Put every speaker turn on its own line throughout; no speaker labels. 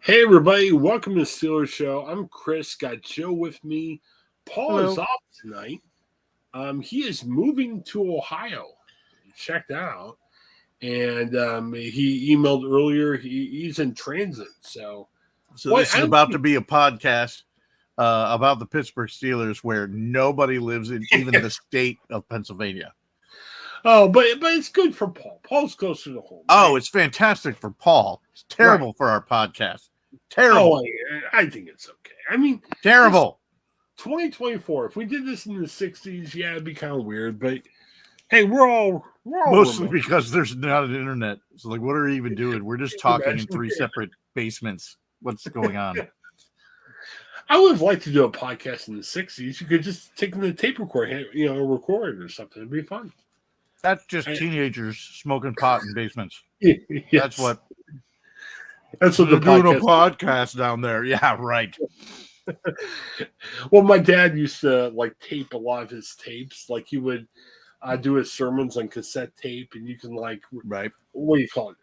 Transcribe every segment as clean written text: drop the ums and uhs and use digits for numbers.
Hey everybody, welcome to the Steelers Show. I'm Chris, got Joe with me. Paul is
Hello.
off tonight. He is moving to Ohio. Check that out. And he emailed earlier. He's in transit. So
This is about to be a podcast about the Pittsburgh Steelers where nobody lives in even the state of Pennsylvania.
Oh, but it's good for Paul. Paul's closer to home.
Oh, it's fantastic for Paul. It's terrible for our podcast. Terrible.
Oh, I think it's okay. I mean,
terrible.
2024. If we did this in the 60s, yeah, it'd be kind of weird. But hey, we're all
mostly
remote.
because there's not an internet. So like, what are we even doing? We're just talking in three separate basements. What's going on?
I would have liked to do a podcast in the 60s. You could just take the tape recorder, record it or something. It'd be fun.
That's just teenagers smoking pot in basements.
Yes.
That's what
they're
doing a podcast down there. Yeah, right.
Well, my dad used to tape a lot of his tapes. Like he would do his sermons on cassette tape, and you can what do you call it?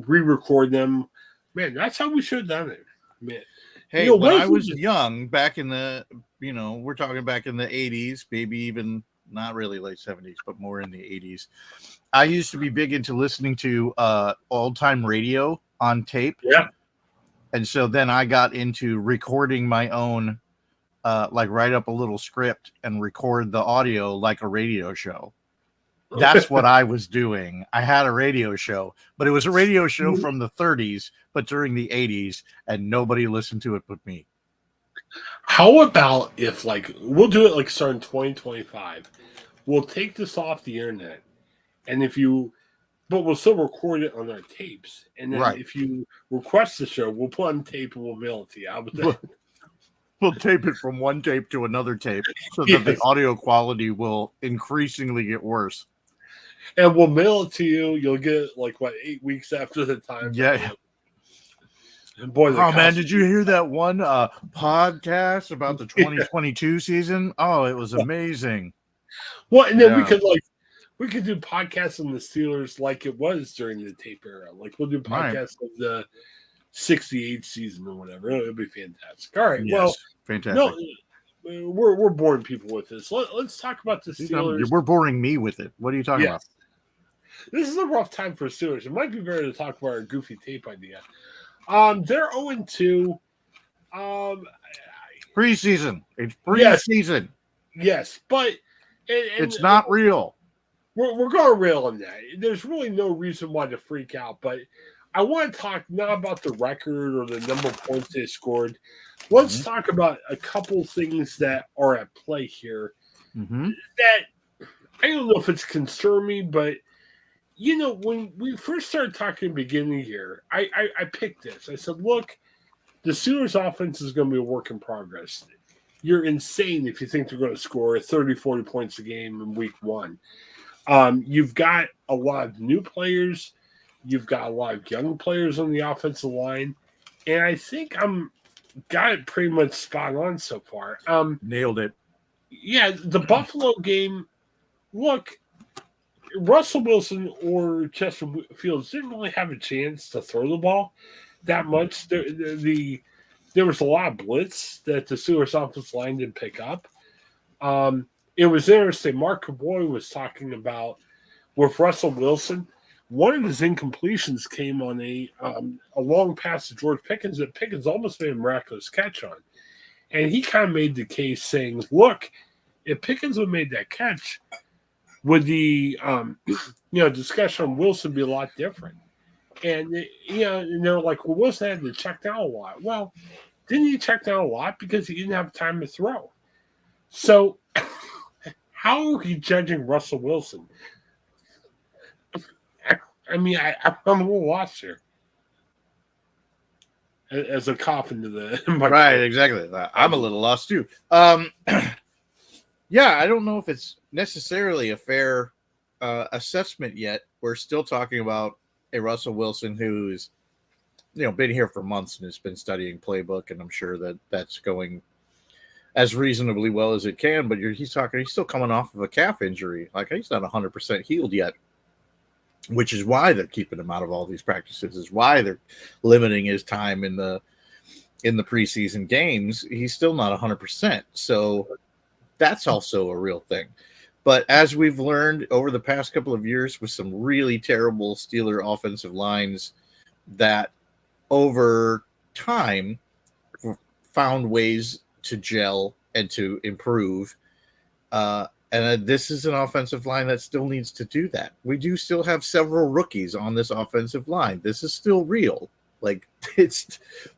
Re-record them. Man, that's how we should have done it. Man.
Hey, when I was young, back in the, we're talking back in the 80s, maybe even not really late 70s, but more in the 80s. I used to be big into listening to old-time radio on tape.
Yeah.
And so then I got into recording my own, write up a little script and record the audio like a radio show. That's what I was doing. I had a radio show, but it was a radio show from the 30s, but during the 80s, and nobody listened to it but me.
How about if we'll do it starting 2025? We'll take this off the internet, and but we'll still record it on our tapes. And then if you request the show, we'll put on tape and we'll mail it to you.
We'll tape it from one tape to another tape so that the audio quality will increasingly get worse.
And we'll mail it to you. You'll get it 8 weeks after the time.
Yeah.
And boy,
man, did you hear that one podcast about the 2022 season? Oh, it was amazing.
Well, and then we could do podcasts on the Steelers like it was during the tape era. We'll do podcasts of the 68 season or whatever. It'll be fantastic. All right.
Yes, fantastic.
No, we're boring people with this. Let's talk about the Steelers.
We're boring me with it. What are you talking about?
This is a rough time for Steelers. It might be better to talk about our goofy tape idea. They're 0-2.
Preseason. It's preseason.
Yes, but
it's not real.
We're going to rail on that. There's really no reason why to freak out, but I want to talk not about the record or the number of points they scored. Let's talk about a couple things that are at play here that I don't know if it's concerned me, but when we first started talking at the beginning here, I picked this. I said, look, the Steelers offense is going to be a work in progress. You're insane if you think they're going to score 30, 40 points a game in week one. You've got a lot of new players. You've got a lot of young players on the offensive line. And I think got it pretty much spot on so far.
Nailed it.
Yeah, the Buffalo game, look, Russell Wilson or Chester Fields didn't really have a chance to throw the ball that much. There was a lot of blitz that the Steelers offensive line didn't pick up. It was interesting. Mark Caboy was talking about with Russell Wilson, one of his incompletions came on a long pass to George Pickens that Pickens almost made a miraculous catch on. And he kind of made the case saying, look, if Pickens would have made that catch, would the discussion on Wilson be a lot different? And and they're like, well, Wilson had to check down a lot. Well, didn't he check down a lot because he didn't have time to throw? So how are you judging Russell Wilson? I mean, I'm a little lost here. As a cough into the
right, exactly. I'm a little lost too. Yeah, I don't know if it's necessarily a fair assessment yet. We're still talking about a Russell Wilson who's, been here for months and has been studying playbook, and I'm sure that that's going as reasonably well as it can. But he's still coming off of a calf injury. He's not 100% healed yet, which is why they're keeping him out of all these practices. Is why they're limiting his time in the in the preseason games, he's still not 100%. So that's also a real thing. But as we've learned over the past couple of years with some really terrible Steeler offensive lines that over time found ways to gel and to improve. And this is an offensive line that still needs to do that. We do still have several rookies on this offensive line. This is still real. Like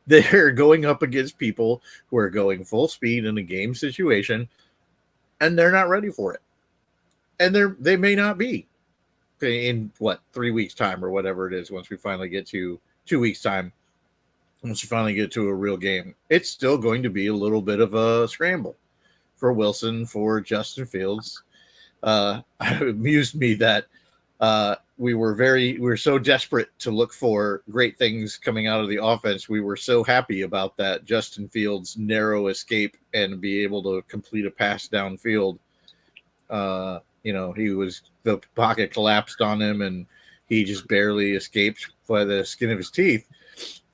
they're going up against people who are going full speed in a game situation, and they're not ready for it. And they may not be in 3 weeks time or whatever it is. Once we finally get to 2 weeks time, once you finally get to a real game, it's still going to be a little bit of a scramble for Wilson, for Justin Fields. It amused me that we were so desperate to look for great things coming out of the offense. We were so happy about that Justin Fields' narrow escape and be able to complete a pass downfield. The pocket collapsed on him and he just barely escaped by the skin of his teeth.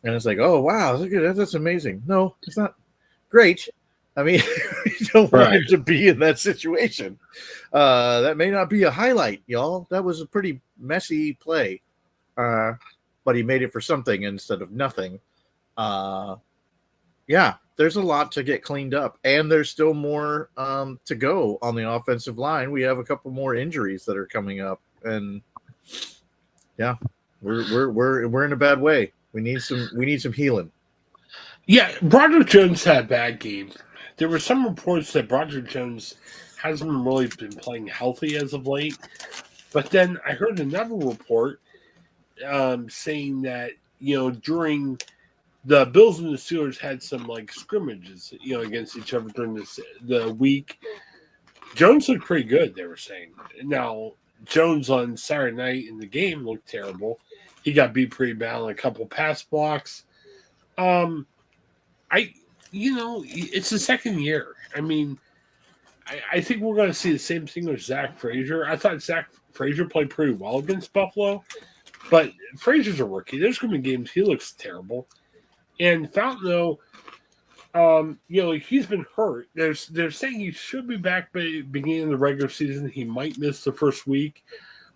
And it's like, oh, wow, look at that. That's amazing. No, it's not great. I mean, you don't want him to be in that situation. That may not be a highlight, y'all. That was a pretty messy play. But he made it for something instead of nothing. Yeah, there's a lot to get cleaned up. And there's still more to go on the offensive line. We have a couple more injuries that are coming up. And, yeah, we're in a bad way. We need some healing.
Yeah, Broderick Jones had a bad game. There were some reports that Broderick Jones hasn't really been playing healthy as of late. But then I heard another report saying that, during the Bills and the Steelers had some scrimmages, against each other during the week. Jones looked pretty good, they were saying. Now, Jones on Saturday night in the game looked terrible. He got beat pretty bad on a couple pass blocks. It's the second year. I mean, I think we're going to see the same thing with Zach Frazier. I thought Zach Frazier played pretty well against Buffalo, but Frazier's a rookie. There's going to be games he looks terrible. And Fontenot, he's been hurt. They're saying he should be back by the beginning of the regular season. He might miss the first week.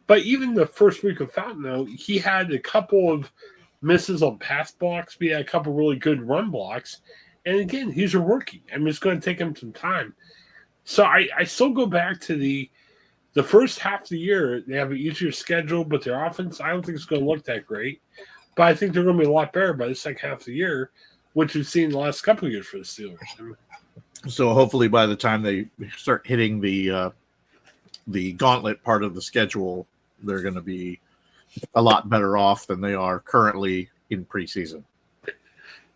But even the first week of Fontenot, he had a couple of misses on pass blocks. He had a couple really good run blocks. And again, he's a rookie. I mean, it's going to take him some time. So I still go back to the first half of the year. They have an easier schedule, but their offense, I don't think it's going to look that great. But I think they're going to be a lot better by the second half of the year, which we've seen the last couple of years for the Steelers.
So hopefully by the time they start hitting the gauntlet part of the schedule, they're going to be a lot better off than they are currently in preseason.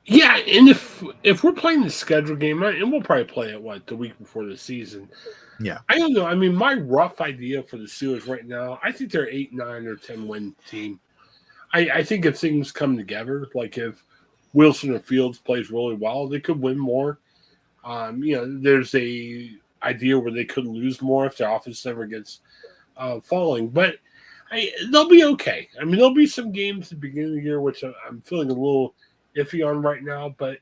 Yeah, and if we're playing the schedule game, and we'll probably play it, the week before the season.
Yeah.
I don't know. I mean, my rough idea for the Steelers right now, I think they're 8, 9, or 10 win team. I think if things come together, like if Wilson or Fields plays really well, they could win more. There's a idea where they could lose more if their offense never gets falling. But they'll be okay. I mean, there'll be some games at the beginning of the year, which I'm feeling a little iffy on right now. But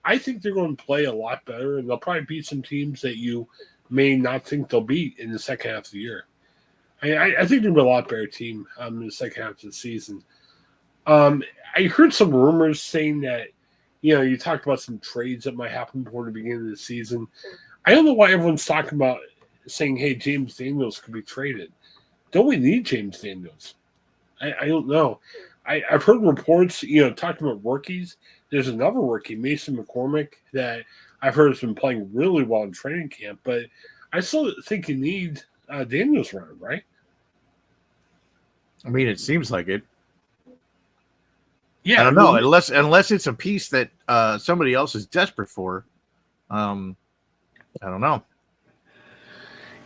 I think they're going to play a lot better, and they'll probably beat some teams that you may not think they'll beat in the second half of the year. I think they'll be a lot better team in the second half of the season. I heard some rumors saying that, you talked about some trades that might happen before the beginning of the season. I don't know why everyone's talking about saying, hey, James Daniels could be traded. Don't we need James Daniels? I don't know. I've heard reports, talking about rookies. There's another rookie, Mason McCormick, that I've heard has been playing really well in training camp, but I still think you need Daniels around, right?
I mean, it seems like it.
Yeah,
I don't know, unless it's a piece that somebody else is desperate for. I don't know.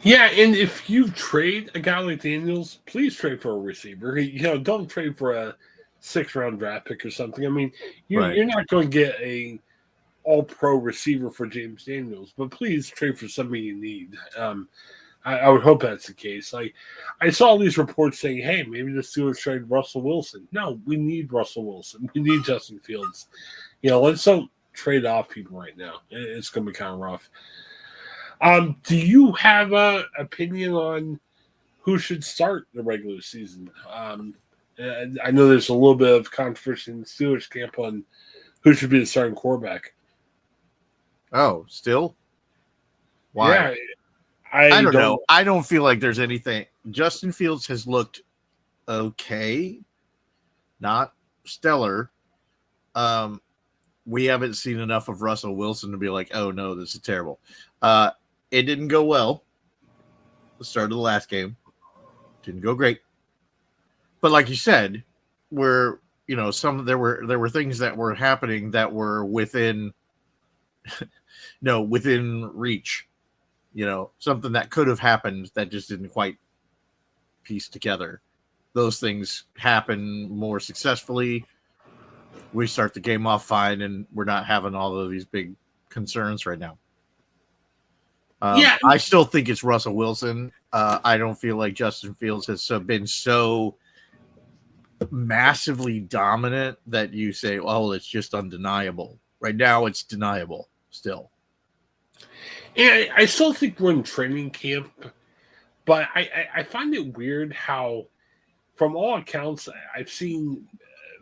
Yeah, and if you trade a guy like Daniels, please trade for a receiver. Don't trade for a 6th-round draft pick or something. I mean, you're not going to get a all-pro receiver for James Daniels, but please trade for somebody you need. I would hope that's the case. Like, I saw all these reports saying, hey, maybe the Steelers traded Russell Wilson. No, we need Russell Wilson. We need Justin Fields. Let's don't trade off people right now. It's going to be kind of rough. Do you have a opinion on who should start the regular season? And I know there's a little bit of controversy in the Steelers camp on who should be the starting quarterback.
Oh, still? Why?
Yeah,
I don't know. I don't feel like there's anything. Justin Fields has looked okay, not stellar. We haven't seen enough of Russell Wilson to be like, oh no, this is terrible. It didn't go well. The start of the last game didn't go great, but like you said, there were things that were happening that were within within reach. Something that could have happened that just didn't quite piece together. Those things happen more successfully. We start the game off fine, and we're not having all of these big concerns right now. I still think it's Russell Wilson. I don't feel like Justin Fields has been so massively dominant that you say, oh, it's just undeniable. Right now, it's deniable still.
Yeah, I still think we're in training camp, but I find it weird how, from all accounts, I've seen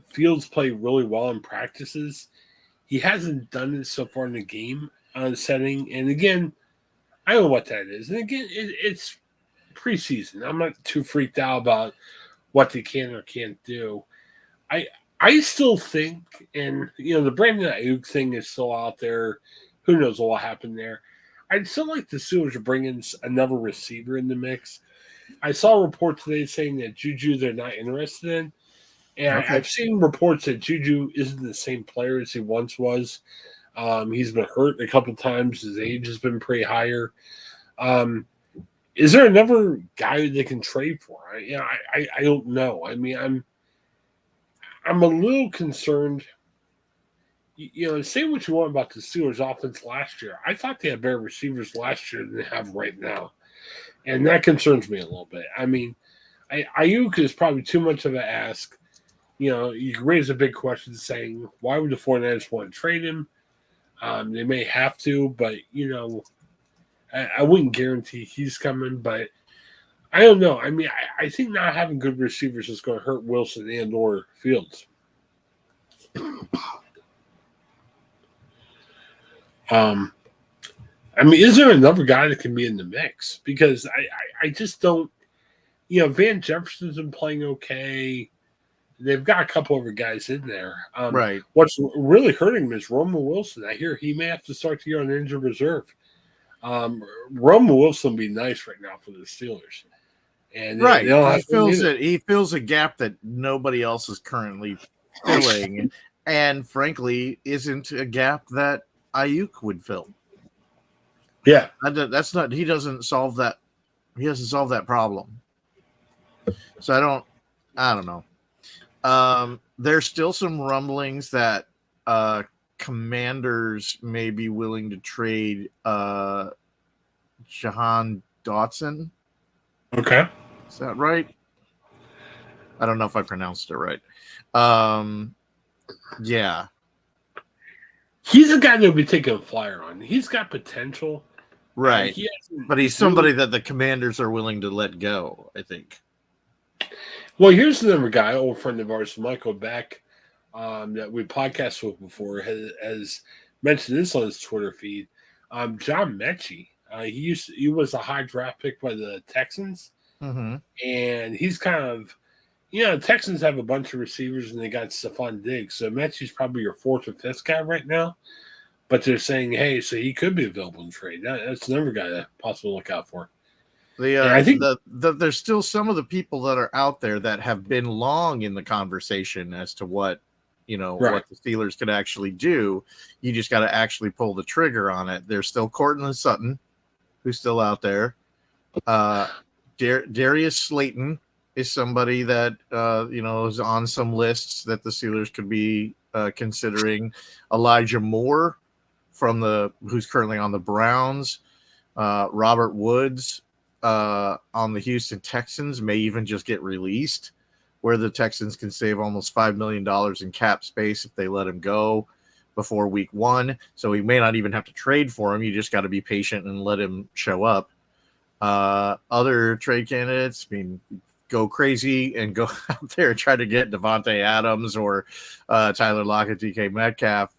Fields play really well in practices. He hasn't done it so far in the game setting. And again, I don't know what that is. And again, it's preseason. I'm not too freaked out about what they can or can't do. I still think, and the Brandon Ayuk thing is still out there. Who knows what will happen there? I'd still like the Steelers to bring in another receiver in the mix. I saw a report today saying that Juju they're not interested in. And okay. I've seen reports that Juju isn't the same player as he once was. He's been hurt a couple times. His age has been pretty higher. Is there another guy they can trade for? I don't know. I mean, I'm a little concerned. Say what you want about the Steelers' offense last year. I thought they had better receivers last year than they have right now, and that concerns me a little bit. I mean, Ayuk is probably too much of an ask. You can raise a big question saying, why would the 49ers want to trade him? They may have to, but, I wouldn't guarantee he's coming, but I don't know. I mean, I think not having good receivers is going to hurt Wilson and or Fields. I mean, is there another guy that can be in the mix? Because I just don't, Van Jefferson's been playing okay. They've got a couple other guys in there.
Right.
What's really hurting them is Roman Wilson. I hear he may have to start the year on injured reserve. Roman Wilson would be nice right now for the Steelers. And
right. He fills a gap that nobody else is currently filling. And frankly, isn't a gap that Ayuk would fill.
Yeah.
He doesn't solve that. He doesn't solve that problem. So I don't know. There's still some rumblings that Commanders may be willing to trade Jahan Dotson.
Okay.
Is that right? I don't know if I pronounced it right. Yeah.
He's a guy that would be taking a flyer on. He's got potential.
Right. But he's somebody that the Commanders are willing to let go, I think.
Well, here's another guy, old friend of ours, Michael Beck, that we podcasted with before, has mentioned this on his Twitter feed. John Mechie. He was a high draft pick by the Texans.
Mm-hmm.
And he's kind of, the Texans have a bunch of receivers and they got Stephon Diggs. So Mechie's probably your fourth or fifth guy right now. But they're saying, hey, so he could be available in trade. That's another guy to possibly look out for.
I think there's still some of the people that are out there that have been long in the conversation as to what, what the Steelers could actually do. You just got to actually pull the trigger on it. There's still Cortland Sutton, who's still out there. Darius Slayton is somebody that, is on some lists that the Steelers could be considering. Elijah Moore who's currently on the Browns. Robert Woods on the Houston Texans may even just get released, where the Texans can save almost $5 million in cap space if they let him go. before week 1, so we may not even have to trade for him. You just got to be patient and let him show up. Other trade candidates, I mean, go crazy and go out there and try to get Devontae Adams or Tyler Lockett, DK Metcalf,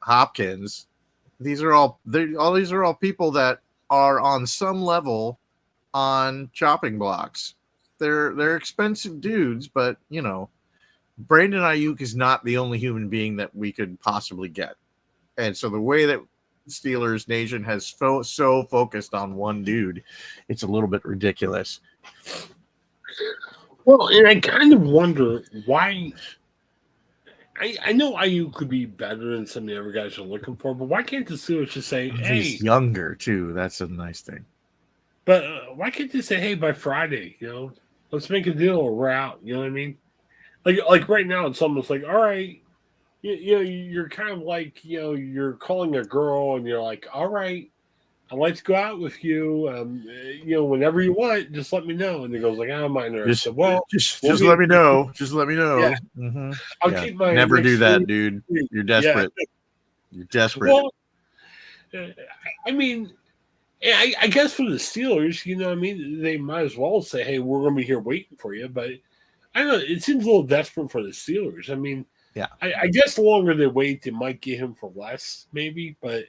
Hopkins. These are all people that are on some level on chopping blocks. They're expensive dudes, but Brandon Ayuk is not the only human being that we could possibly get. And so the way that Steelers Nation has so focused on one dude, it's a little bit ridiculous.
Well, and I kind of wonder why. I know Ayuk could be better than some of the other guys are looking for, but why can't the Steelers just say, "Hey"?
He's younger too. That's a nice thing.
But why can't they say, "Hey, by Friday, let's make a deal or we're out"? You know what I mean? Like right now, it's almost like, all right, you're kind of like, you're calling a girl and you're like, all right, I'd like to go out with you. Whenever you want, just let me know. And he goes like, I'm not interested.
Just let me know. Just let me know.
Yeah.
Mm-hmm.
I'll keep my
never do that, dude. You're desperate.
Yeah.
You're desperate.
Well, I mean, I guess for the Steelers, they might as well say, hey, we're going to be here waiting for you. But I don't know. It seems a little desperate for the Steelers. I mean,
yeah.
I guess the longer they wait, they might get him for less, maybe. But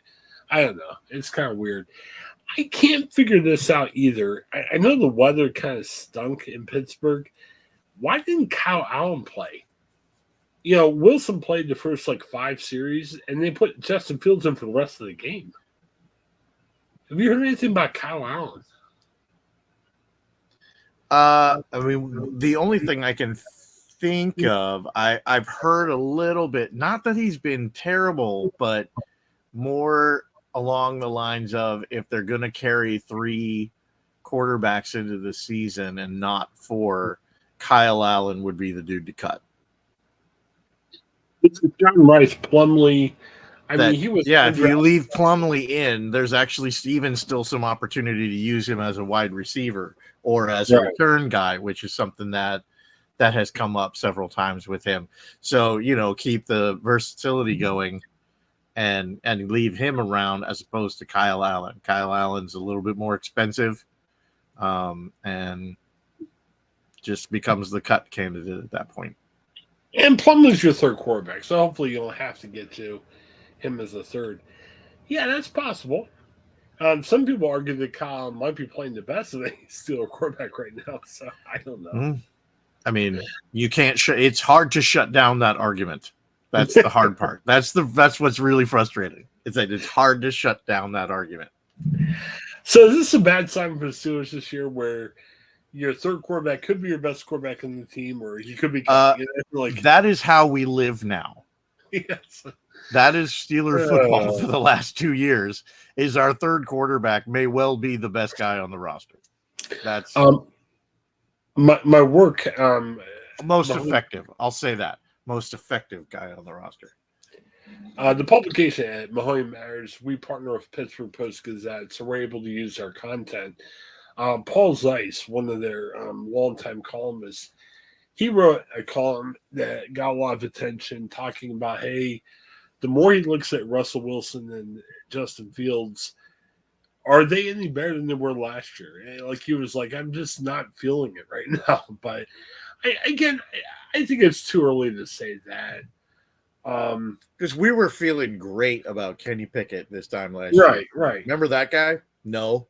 I don't know. It's kind of weird. I can't figure this out either. I know the weather kind of stunk in Pittsburgh. Why didn't Kyle Allen play? Wilson played the first 5 series, and they put Justin Fields in for the rest of the game. Have you heard anything about Kyle Allen?
I mean, the only thing I can think of, I've heard a little bit, not that he's been terrible, but more along the lines of if they're going to carry 3 quarterbacks into the season and not 4, Kyle Allen would be the dude to cut.
It's John Rice, Plumlee. He was.
Yeah, if you leave Plumlee in, there's actually even still some opportunity to use him as a wide receiver or as a return guy, which is something that has come up several times with him. So, keep the versatility going and leave him around as opposed to Kyle Allen. Kyle Allen's a little bit more expensive and just becomes the cut candidate at that point.
And Plumlee's your third quarterback, so hopefully you don't have to get to him as a third. Yeah, that's possible. Some people argue that Kyle might be playing the best of any Steeler quarterback right now, so I don't know.
Mm-hmm. I mean, you can't. It's hard to shut down that argument. That's the hard part. That's what's really frustrating. It's hard to shut down that argument.
So is this a bad sign for the Steelers this year, where your third quarterback could be your best quarterback in the team, or he could be
that is how we live now.
Yes.
That is Steeler football for the last 2 years. Is our third quarterback may well be the best guy on the roster. That's
my work
most effective. I'll say that most effective guy on the roster.
The publication at Mahoney Matters, we partner with Pittsburgh Post-Gazette, so we're able to use our content. Paul Zeiss, one of their longtime columnists, he wrote a column that got a lot of attention talking about, hey, the more he looks at Russell Wilson and Justin Fields, are they any better than they were last year? And he was like, I'm just not feeling it right now. But I think it's too early to say that.
Because we were feeling great about Kenny Pickett this time last year.
Right.
Remember that guy? No.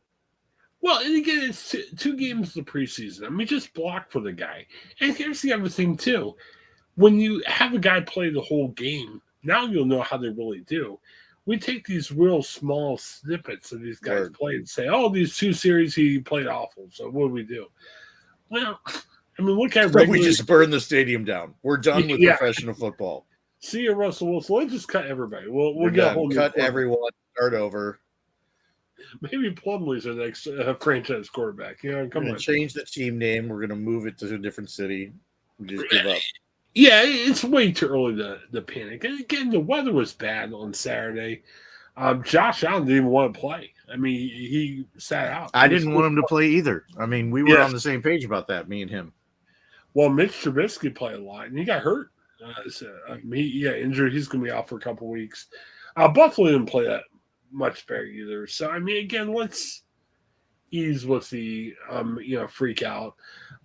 Well, and again, it's 2 games of the preseason. Just block for the guy. And here's the other thing, too. When you have a guy play the whole game, now you'll know how they really do. We take these real small snippets of these guys play and say, oh, these 2 series he played awful, so what do we do? Well, look at
we just burn the stadium down. We're done with professional football.
See you, Russell Wilson. Let's just cut everybody. We'll get a whole
cut everyone, start over.
Maybe Plumlee's the next franchise quarterback. Come on.
Change the team name. We're going to move it to a different city. Just give up.
Yeah, it's way too early to panic. And again, the weather was bad on Saturday. Josh Allen didn't even want to play. He sat out.
I didn't want him to play either. We were on the same page about that, me and him.
Well, Mitch Trubisky played a lot, and he got hurt. Injured. He's going to be out for a couple weeks. Buffalo didn't play that much better either. So I mean, again, let's ease with the freak out.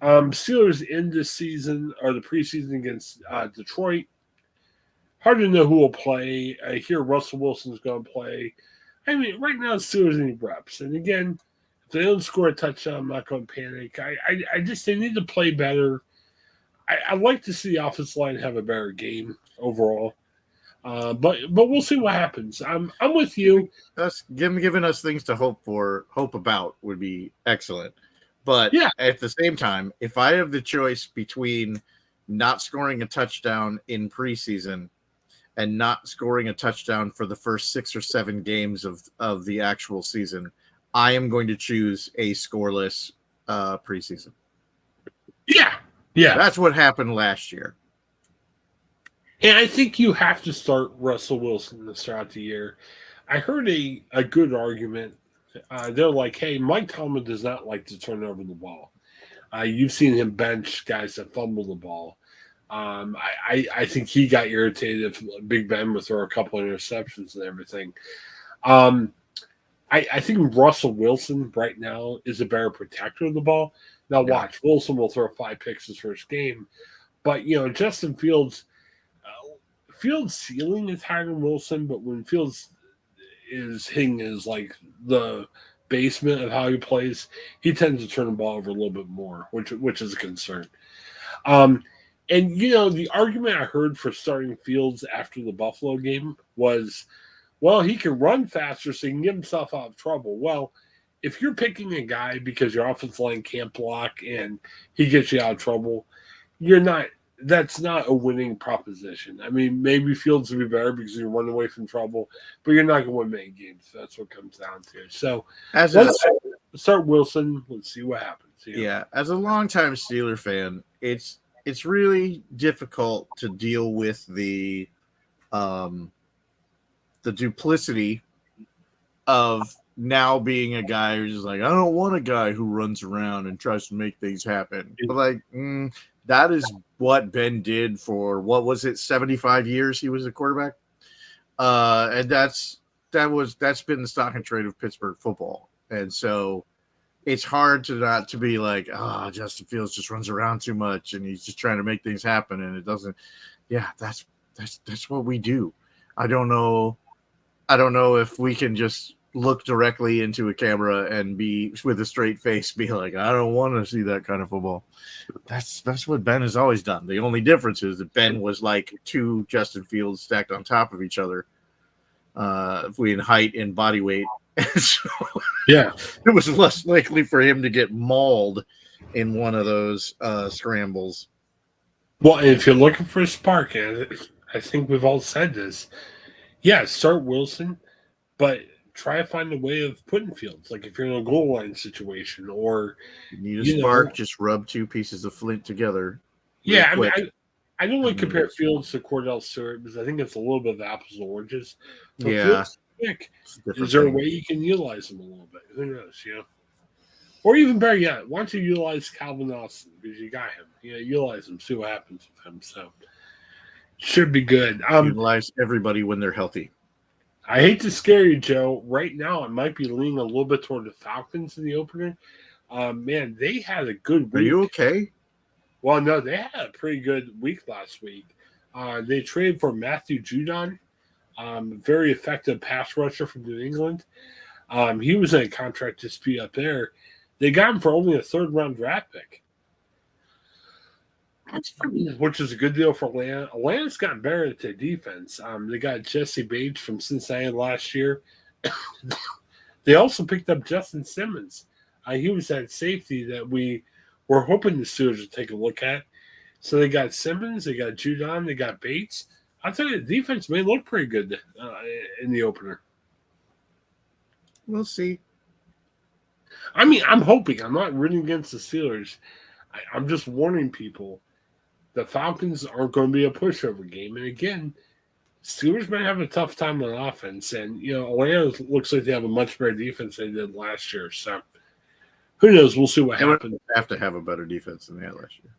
Steelers end this season or the preseason against Detroit. Hard to know who will play. I hear Russell Wilson's going to play. I mean, right now the Steelers need reps, and again, if they don't score a touchdown, I'm not going to panic. I just they need to play better. I'd like to see the offensive line have a better game overall. But we'll see what happens. I'm with you.
That's giving us things to hope about would be excellent. But
yeah,
at the same time, if I have the choice between not scoring a touchdown in preseason and not scoring a touchdown for the first 6 or 7 games of the actual season, I am going to choose a scoreless preseason.
Yeah.
That's what happened last year.
And I think you have to start Russell Wilson to start the year. I heard a good argument. They're like, hey, Mike Tomlin does not like to turn over the ball. You've seen him bench guys that fumble the ball. I think he got irritated if Big Ben would throw a couple of interceptions and everything. I think Russell Wilson right now is a better protector of the ball. Now watch, Wilson will throw 5 picks his first game. But, Justin Fields' ceiling is higher than Wilson, but when Fields is hitting is like the basement of how he plays, he tends to turn the ball over a little bit more, which is a concern. And the argument I heard for starting Fields after the Buffalo game was, well, he can run faster so he can get himself out of trouble. Well, if you're picking a guy because your offensive line can't block and he gets you out of trouble, that's not a winning proposition. I mean, maybe Fields will be better because you run away from trouble, but you're not going to win many games. That's what comes down to. So let's start Wilson. Let's see what happens.
Yeah, as a longtime Steeler fan, it's really difficult to deal with the duplicity of now being a guy who's just like, I don't want a guy who runs around and tries to make things happen. But that is what Ben did for, what was it, 75 years he was a quarterback? And that's been the stock and trade of Pittsburgh football. And so it's hard to not to be like, Justin Fields just runs around too much and he's just trying to make things happen. And it doesn't. Yeah, that's what we do. I don't know if we can just look directly into a camera and be with a straight face, be like, I don't want to see that kind of football. That's what Ben has always done. The only difference is that Ben was like 2 Justin Fields stacked on top of each other, if we in height and body weight. So,
yeah,
it was less likely for him to get mauled in one of those scrambles.
Well, if you're looking for a spark, I think we've all said this. Yeah, start Wilson, but try to find a way of putting Fields. Like if you're in a goal line situation, or
you need a spark, just rub 2 pieces of flint together.
Yeah, I mean, I don't like to compare Fields to Cordell Stewart because I think it's a little bit of apples and oranges. But Fields is there a way you can utilize him a little bit? Who knows, Or even better yet, why don't you utilize Calvin Austin because you got him? Utilize him, see what happens with him. So should be good.
Utilize everybody when they're healthy.
I hate to scare you, Joe. Right now, I might be leaning a little bit toward the Falcons in the opener. Man, they had a good week.
Are you okay?
Well, no, they had a pretty good week last week. They traded for Matthew Judon, very effective pass rusher from New England. He was in a contract dispute up there. They got him for only a 3rd-round draft pick, which is a good deal for Atlanta. Atlanta's gotten better at their defense. They got Jesse Bates from Cincinnati last year. They also picked up Judon Simmons. He was that safety that we were hoping the Steelers would take a look at. So they got Simmons, they got Judon, they got Bates. I'll tell you, the defense may look pretty good in the opener.
We'll see.
I mean, I'm hoping. I'm not rooting against the Steelers. I'm just warning people. The Falcons aren't going to be a pushover game. And again, Steelers might have a tough time on offense. And, Atlanta looks like they have a much better defense than they did last year. So, who knows? We'll see what happens.
They have to have a better defense than they had last year.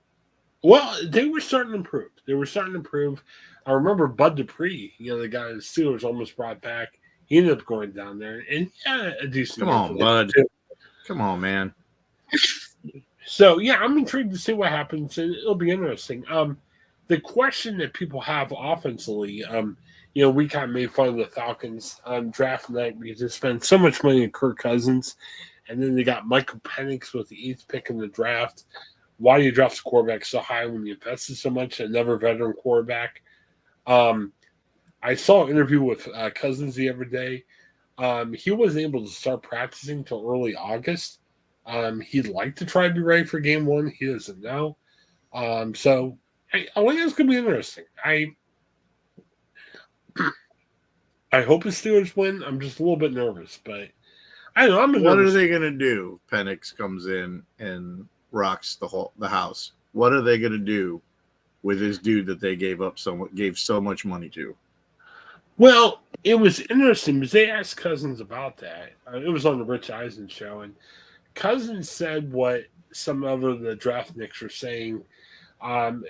Well, they were starting to improve. I remember Bud Dupree, the guy the Steelers almost brought back. He ended up going down there, and a decent
Come
year for
on,
them
Bud.
too.
Come on, man.
So yeah, I'm intrigued to see what happens, and it'll be interesting. The question that people have offensively, we kind of made fun of the Falcons on draft night because they spent so much money on Kirk Cousins, and then they got Michael Penix with the eighth pick in the draft. Why do you draft a quarterback so high when you invested so much in another veteran quarterback? Um, I saw an interview with Cousins the other day. He wasn't able to start practicing until early August. He'd like to try to be ready for game one. He doesn't know. So I think it's going to be interesting. I hope the Steelers win. I'm just a little bit nervous, but I don't know. I'm
What
nervous.
are they going to do? Penix comes in and rocks the house. What are they going to do with this dude that they gave so much money to?
Well, it was interesting because they asked Cousins about that. It was on the Rich Eisen show, and Cousins said what some of the draft nicks were saying. Um,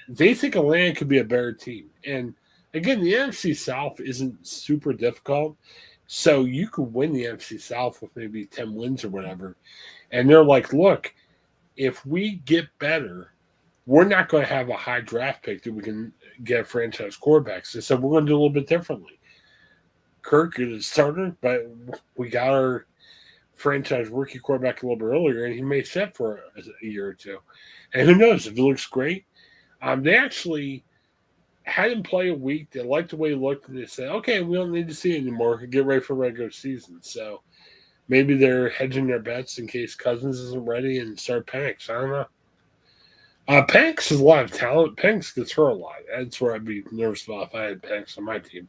they think Atlanta could be a better team. And again, the NFC South isn't super difficult. So you could win the NFC South with maybe 10 wins or whatever. And they're like, look, if we get better, we're not going to have a high draft pick that we can get franchise quarterbacks. They said, we're going to do a little bit differently. Kirk is a starter, but we got our franchise rookie quarterback a little bit earlier, and he may set for a year or two. And who knows if it looks great? They actually had him play a week. They liked the way he looked, and they said, "Okay, we don't need to see it anymore. Get ready for regular season." So maybe they're hedging their bets in case Cousins isn't ready and start Penix. I don't know. Penix has a lot of talent. Penix gets hurt a lot. That's where I'd be nervous about if I had Penix on my team.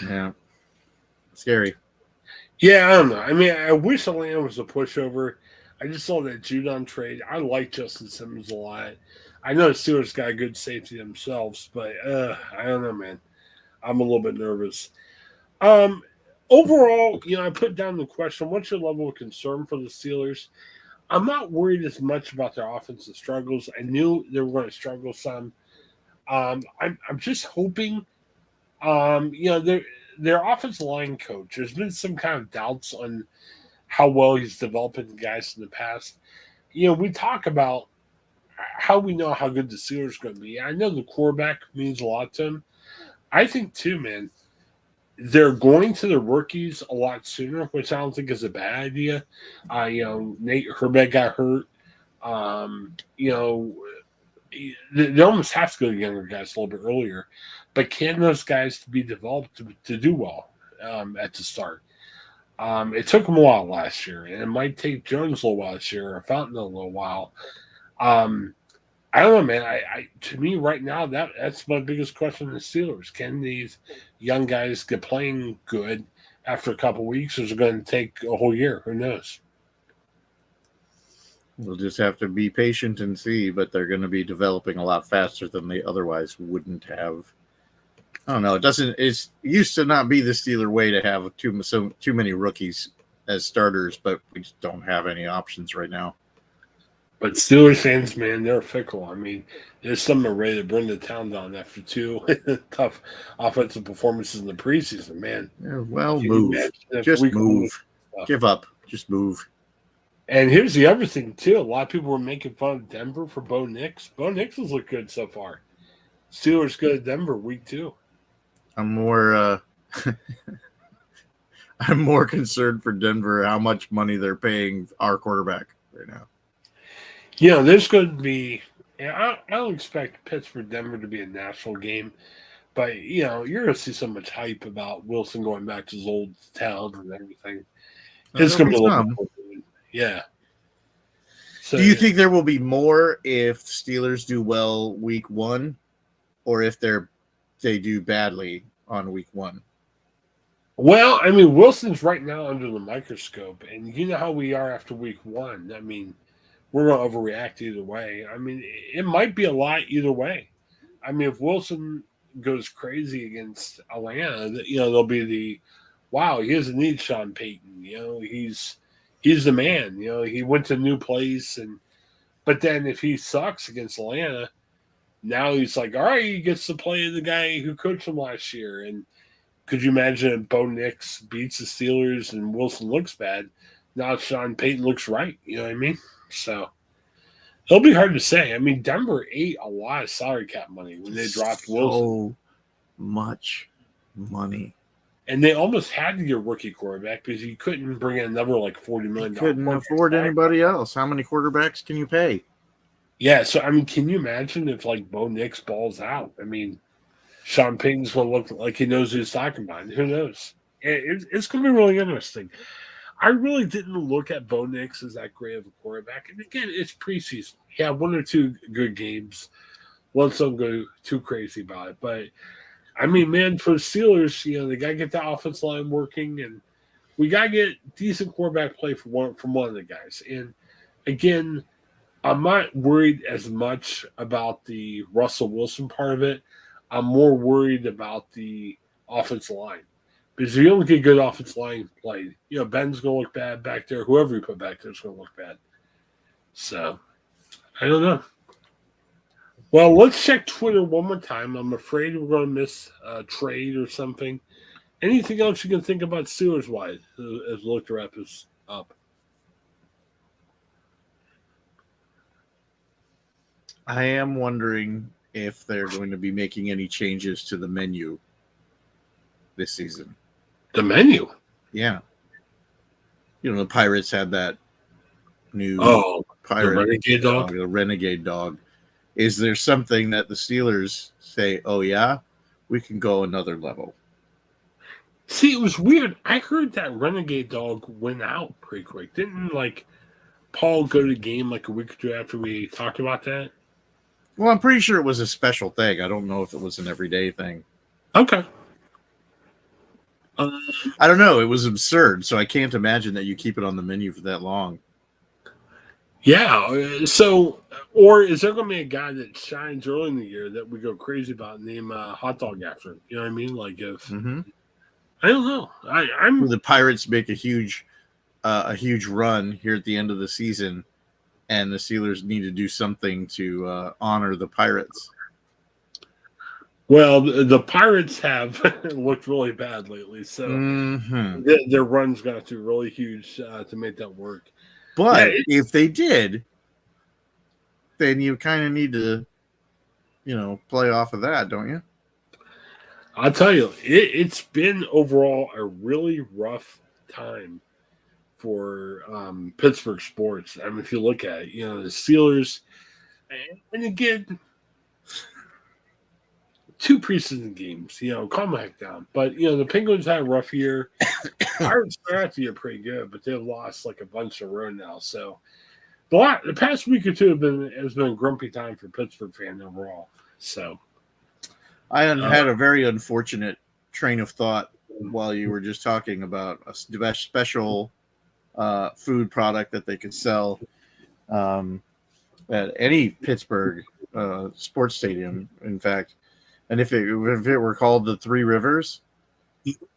Yeah, scary.
Yeah, I don't know. I mean, I wish Atlanta was a pushover. I just saw that Judon trade. I like Justin Simmons a lot. I know the Steelers got a good safety themselves, but I don't know, man. I'm a little bit nervous. Um, Overall, I put down the question: what's your level of concern for the Steelers? I'm not worried as much about their offensive struggles. I knew they were going to struggle some. I'm just hoping. Their offensive line coach. There's been some kind of doubts on how well he's developing the guys in the past. We talk about how we know how good the Steelers are going to be. I know the quarterback means a lot to him. I think too, man. They're going to the rookies a lot sooner, which I don't think is a bad idea. Nate Herbert got hurt. They almost have to go to younger guys a little bit earlier, but can those guys be developed to do well at the start? It took them a while last year, and it might take Jones a little while this year, or Fountain a little while. Um, I don't know, man. To me right now that's my biggest question: the Steelers. Can these young guys get playing good after a couple of weeks, or is it going to take a whole year? Who knows?
We'll just have to be patient and see, but they're going to be developing a lot faster than they otherwise wouldn't have. I don't know. It used to not be the Steeler way to have too many rookies as starters, but we just don't have any options right now.
But Steelers fans, man, they're fickle. I mean, there's some are ready to bring the town down after two tough offensive performances in the preseason, man.
Yeah, well, move. Just move. Give up. Just move.
And here's the other thing, too. A lot of people were making fun of Denver for Bo Nix. Bo Nix has looked good so far. Steelers go to Denver week 2.
I'm more I'm more concerned for Denver how much money they're paying our quarterback right now.
There's going to be. I don't expect Pittsburgh Denver to be a national game, but you're going to see so much hype about Wilson going back to his old town and everything. It's going to be a little bit more good. Yeah. So,
do you think there will be more if Steelers do well week 1, or if they do badly on week 1?
Well, I mean, Wilson's right now under the microscope, and you know how we are after week 1. I mean, we're going to overreact either way. I mean, it might be a lot either way. I mean, if Wilson goes crazy against Atlanta, there'll be the, wow, he doesn't need Sean Payton. He's the man. He went to a new place, and But then if he sucks against Atlanta, now he's like, all right, he gets to play the guy who coached him last year. And could you imagine if Bo Nix beats the Steelers and Wilson looks bad? Now Sean Payton looks right. You know what I mean? So it'll be hard to say. I mean, Denver ate a lot of salary cap money when they dropped Wilson.
So much money.
And they almost had to get a rookie quarterback because you couldn't bring in another like $40 million.
Couldn't afford anybody else. How many quarterbacks can you pay?
Yeah, so I mean, can you imagine if like Bo Nix balls out? I mean, Sean Payton's going to look like he knows who he's talking about. Who knows? It's going to be really interesting. I really didn't look at Bo Nix as that great of a quarterback. And again, it's preseason. Yeah, one or two good games. Let's don't go too crazy about it. But I mean, man, for the Steelers, they got to get the offensive line working, and we got to get decent quarterback play from one of the guys. And again, I'm not worried as much about the Russell Wilson part of it. I'm more worried about the offensive line. Because if you don't get good offensive line play, Ben's going to look bad back there. Whoever you put back there is going to look bad. So, I don't know. Well, let's check Twitter one more time. I'm afraid we're going to miss a trade or something. Anything else you can think about Steelers-wise as we look to wrap this up?
I am wondering if they're going to be making any changes to the menu this season.
The menu?
Yeah. The Pirates had that new pirate
the Renegade dog.
The Renegade dog. Is there something that the Steelers say, oh, yeah, we can go another level?
See, it was weird. I heard that Renegade dog went out pretty quick. Didn't, Paul go to the game a week or two after we talked about that?
Well, I'm pretty sure it was a special thing. I don't know if it was an everyday thing.
Okay.
I don't know. It was absurd, so I can't imagine that you keep it on the menu for that long.
Yeah. So, or is there going to be a guy that shines early in the year that we go crazy about and name a hot dog after him? You know what I mean? I don't know. I'm
the Pirates make a huge run here at the end of the season, and the Steelers need to do something to honor the Pirates.
Well, the Pirates have looked really bad lately, so their run's got to be really huge to make that work.
But if they did, then you kind of need to, play off of that, don't you?
I'll tell you, it's been overall a really rough time for Pittsburgh sports. I mean, if you look at it, the Steelers, and again, 2 preseason games, calm the heck down. But, the Penguins had a rough year. Pirates started the year pretty good, but they've lost a bunch of road now. So the past week or two has been a grumpy time for Pittsburgh fan overall. So
I had a very unfortunate train of thought while you were just talking about a special food product that they could sell at any Pittsburgh sports stadium, in fact. And if it were called the Three Rivers,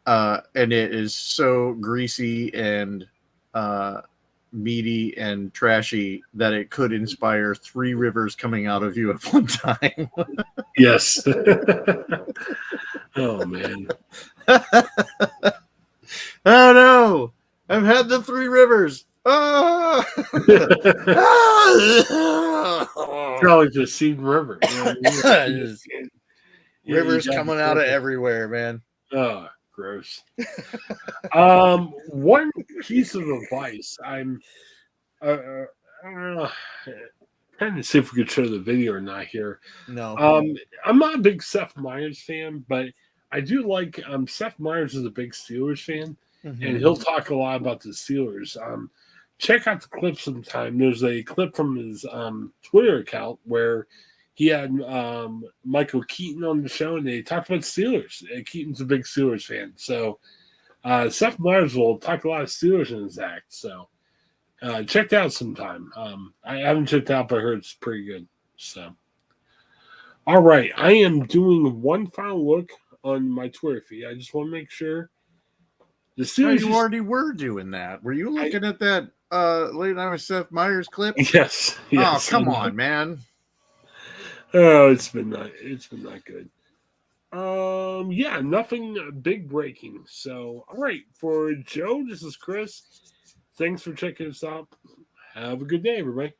and it is so greasy and meaty and trashy that it could inspire 3 rivers coming out of you at one time.
Yes. Oh, man.
Oh, no. I've had the 3 rivers. Oh.
Probably the Seed River.
Rivers coming out of everywhere, man.
Oh, gross. One piece of advice. I'm trying to see if we could show the video or not here.
No.
I'm not a big Seth Meyers fan, but I do like Seth Meyers is a big Steelers fan, and he'll talk a lot about the Steelers. Check out the clip sometime. There's a clip from his Twitter account where he had Michael Keaton on the show, and they talked about Steelers. Keaton's a big Steelers fan. So Seth Meyers will talk a lot of Steelers in his act. So check that out sometime. I haven't checked it out, but I heard it's pretty good. So, all right. I am doing one final look on my Twitter feed. I just want to make sure The
Oh,
Steelers
you already were doing that. Were you looking at that Late Night with Seth Meyers clip?
Yes.
Oh, come on, man.
Oh, it's been not good. Yeah, nothing big breaking. So, all right, for Joe, this is Chris. Thanks for checking us out. Have a good day, everybody.